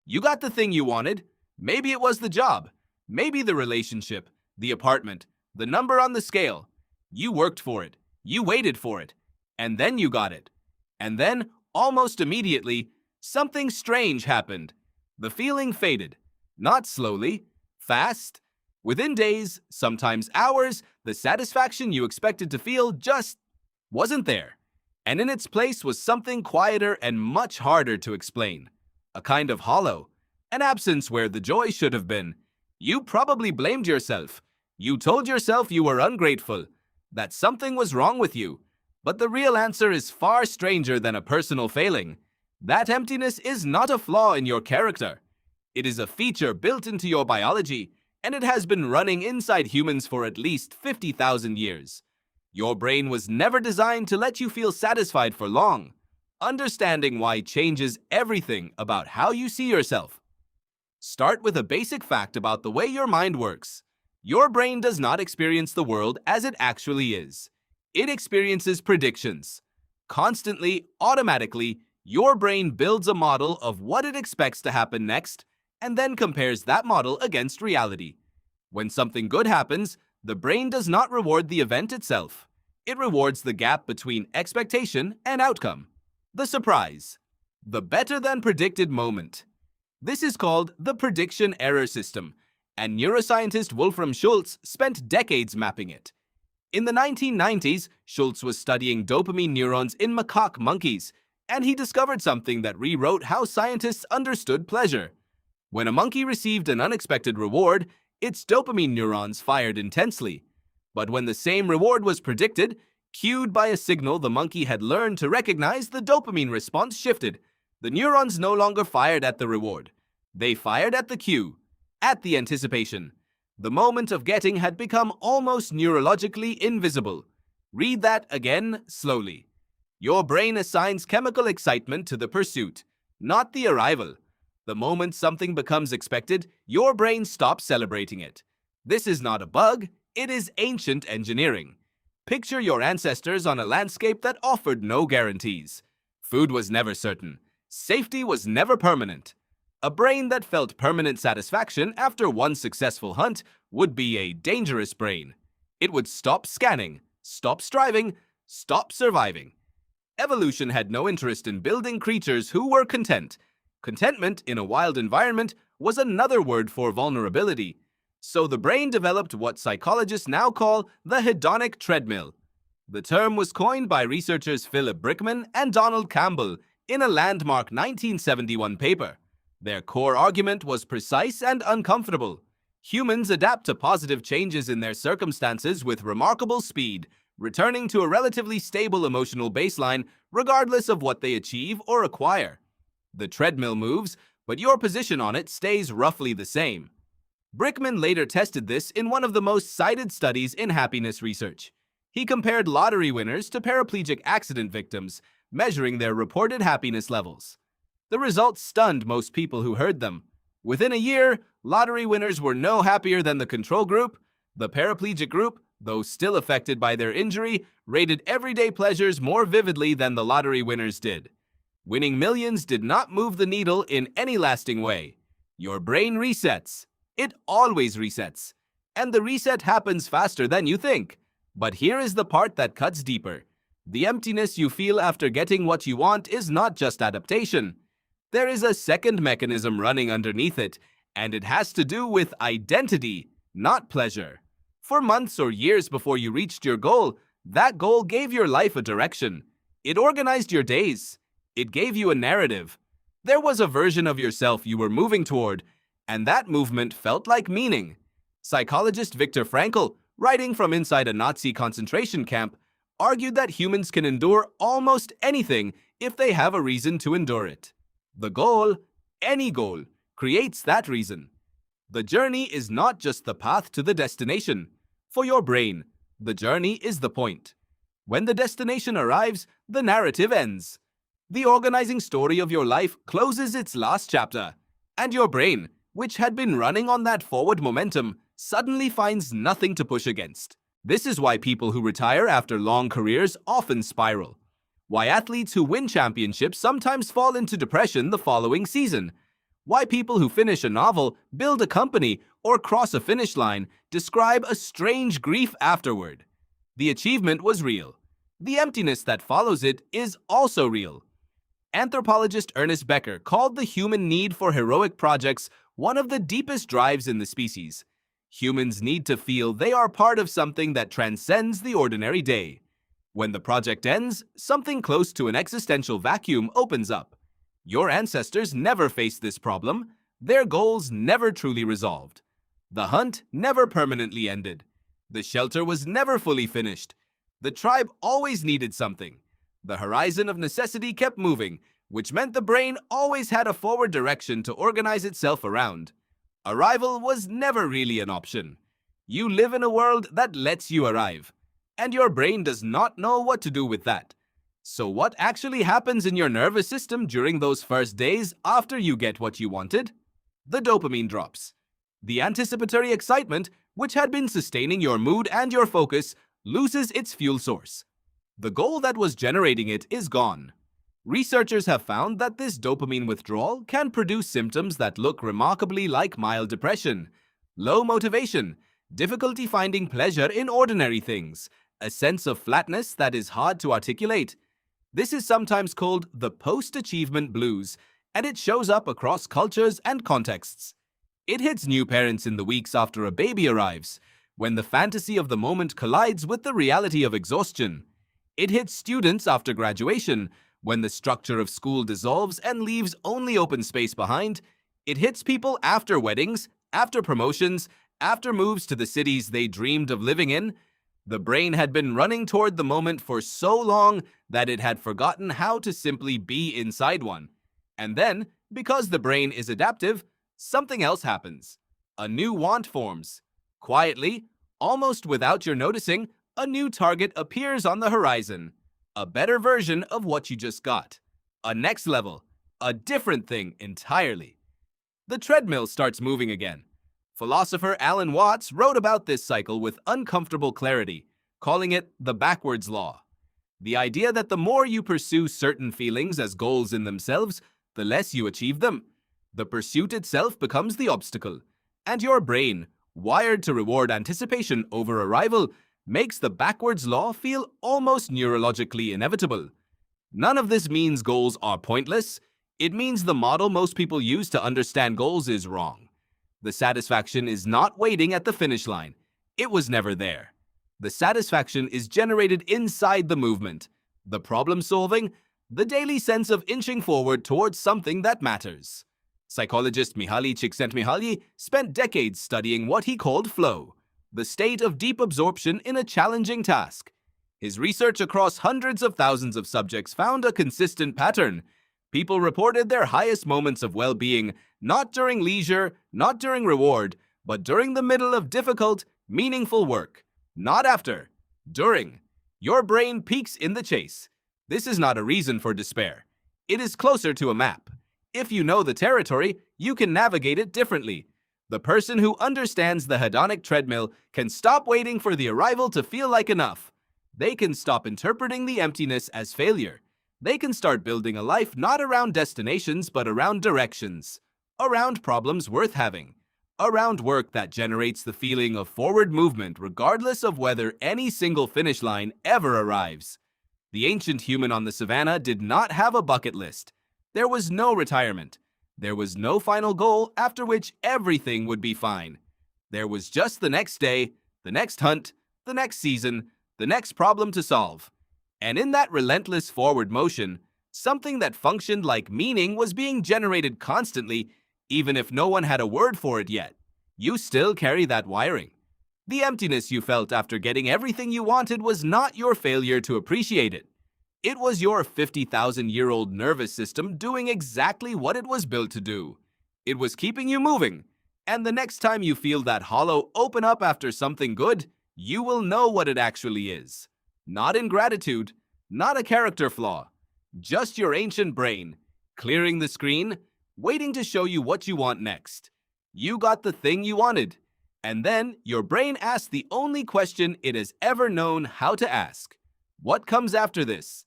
You got the thing you wanted. Maybe it was the job. Maybe the relationship, the apartment, the number on the scale. You worked for it. You waited for it. And then you got it. And then, almost immediately, something strange happened. The feeling faded. Not slowly. Fast. Within days, sometimes hours, the satisfaction you expected to feel just wasn't there. And in its place was something quieter and much harder to explain. A kind of hollow. An absence where the joy should have been. You probably blamed yourself. You told yourself you were ungrateful, that something was wrong with you. But the real answer is far stranger than a personal failing. That emptiness is not a flaw in your character. It is a feature built into your biology, and it has been running inside humans for at least 50,000 years. Your brain was never designed to let you feel satisfied for long. Understanding why changes everything about how you see yourself. Start with a basic fact about the way your mind works. Your brain does not experience the world as it actually is. It experiences predictions. Constantly, automatically, your brain builds a model of what it expects to happen next, and then compares that model against reality. When something good happens, the brain does not reward the event itself. It rewards the gap between expectation and outcome. The surprise. The better-than-predicted moment. This is called the prediction error system, and neuroscientist Wolfram Schultz spent decades mapping it. In the 1990s, Schultz was studying dopamine neurons in macaque monkeys, and he discovered something that rewrote how scientists understood pleasure. When a monkey received an unexpected reward, its dopamine neurons fired intensely. But when the same reward was predicted, cued by a signal the monkey had learned to recognize, the dopamine response shifted. The neurons no longer fired at the reward. They fired at the cue, at the anticipation. The moment of getting had become almost neurologically invisible. Read that again slowly. Your brain assigns chemical excitement to the pursuit, not the arrival. The moment something becomes expected, your brain stops celebrating it. This is not a bug, it is ancient engineering. Picture your ancestors on a landscape that offered no guarantees. Food was never certain. Safety was never permanent. A brain that felt permanent satisfaction after one successful hunt would be a dangerous brain. It would stop scanning, stop striving, stop surviving. Evolution had no interest in building creatures who were content. Contentment in a wild environment was another word for vulnerability. So the brain developed what psychologists now call the hedonic treadmill. The term was coined by researchers Philip Brickman and Donald Campbell in a landmark 1971 paper. Their core argument was precise and uncomfortable. Humans adapt to positive changes in their circumstances with remarkable speed, returning to a relatively stable emotional baseline regardless of what they achieve or acquire. The treadmill moves, but your position on it stays roughly the same. Brickman later tested this in one of the most cited studies in happiness research. He compared lottery winners to paraplegic accident victims, measuring their reported happiness levels. The results stunned most people who heard them. Within a year, lottery winners were no happier than the control group. The paraplegic group, though still affected by their injury, rated everyday pleasures more vividly than the lottery winners did. Winning millions did not move the needle in any lasting way. Your brain resets. It always resets. And the reset happens faster than you think. But here is the part that cuts deeper. The emptiness you feel after getting what you want is not just adaptation. There is a second mechanism running underneath it, and it has to do with identity, not pleasure. For months or years before you reached your goal, that goal gave your life a direction. It organized your days. It gave you a narrative. There was a version of yourself you were moving toward, and that movement felt like meaning. Psychologist Viktor Frankl, writing from inside a Nazi concentration camp, argued that humans can endure almost anything if they have a reason to endure it. The goal, any goal, creates that reason. The journey is not just the path to the destination. For your brain, the journey is the point. When the destination arrives, the narrative ends. The organizing story of your life closes its last chapter, and your brain, which had been running on that forward momentum, suddenly finds nothing to push against. This is why people who retire after long careers often spiral. Why athletes who win championships sometimes fall into depression the following season. Why people who finish a novel, build a company, or cross a finish line describe a strange grief afterward. The achievement was real. The emptiness that follows it is also real. Anthropologist Ernest Becker called the human need for heroic projects one of the deepest drives in the species. Humans need to feel they are part of something that transcends the ordinary day. When the project ends, something close to an existential vacuum opens up. Your ancestors never faced this problem. Their goals never truly resolved. The hunt never permanently ended. The shelter was never fully finished. The tribe always needed something. The horizon of necessity kept moving, which meant the brain always had a forward direction to organize itself around. Arrival was never really an option. You live in a world that lets you arrive, and your brain does not know what to do with that. So what actually happens in your nervous system during those first days after you get what you wanted? The dopamine drops. The anticipatory excitement, which had been sustaining your mood and your focus, loses its fuel source. The goal that was generating it is gone. Researchers have found that this dopamine withdrawal can produce symptoms that look remarkably like mild depression, low motivation, difficulty finding pleasure in ordinary things, a sense of flatness that is hard to articulate. This is sometimes called the post-achievement blues, and it shows up across cultures and contexts. It hits new parents in the weeks after a baby arrives, when the fantasy of the moment collides with the reality of exhaustion. It hits students after graduation, when the structure of school dissolves and leaves only open space behind. It hits people after weddings, after promotions, after moves to the cities they dreamed of living in. The brain had been running toward the moment for so long that it had forgotten how to simply be inside one. And then, because the brain is adaptive, something else happens. A new want forms. Quietly, almost without your noticing, a new target appears on the horizon. A better version of what you just got. A next level. A different thing entirely. The treadmill starts moving again. Philosopher Alan Watts wrote about this cycle with uncomfortable clarity, calling it the backwards law. The idea that the more you pursue certain feelings as goals in themselves, the less you achieve them. The pursuit itself becomes the obstacle, and your brain, wired to reward anticipation over arrival, makes the backwards law feel almost neurologically inevitable. None of this means goals are pointless. It means the model most people use to understand goals is wrong. The satisfaction is not waiting at the finish line. It was never there. The satisfaction is generated inside the movement, the problem solving, the daily sense of inching forward towards something that matters. Psychologist Mihaly Csikszentmihalyi spent decades studying what he called flow, the state of deep absorption in a challenging task. His research across hundreds of thousands of subjects found a consistent pattern. People reported their highest moments of well-being not during leisure, not during reward, but during the middle of difficult, meaningful work. Not after, during. Your brain peaks in the chase. This is not a reason for despair. It is closer to a map. If you know the territory, you can navigate it differently. The person who understands the hedonic treadmill can stop waiting for the arrival to feel like enough. They can stop interpreting the emptiness as failure. They can start building a life not around destinations but around directions, around problems worth having, around work that generates the feeling of forward movement regardless of whether any single finish line ever arrives. The ancient human on the savannah did not have a bucket list. There was no retirement. There was no final goal after which everything would be fine. There was just the next day, the next hunt, the next season, the next problem to solve. And in that relentless forward motion, something that functioned like meaning was being generated constantly, even if no one had a word for it yet. You still carry that wiring. The emptiness you felt after getting everything you wanted was not your failure to appreciate it. It was your 50,000-year-old nervous system doing exactly what it was built to do. It was keeping you moving. And the next time you feel that hollow open up after something good, you will know what it actually is. Not ingratitude, not a character flaw, just your ancient brain, clearing the screen, waiting to show you what you want next. You got the thing you wanted. And then your brain asked the only question it has ever known how to ask. What comes after this?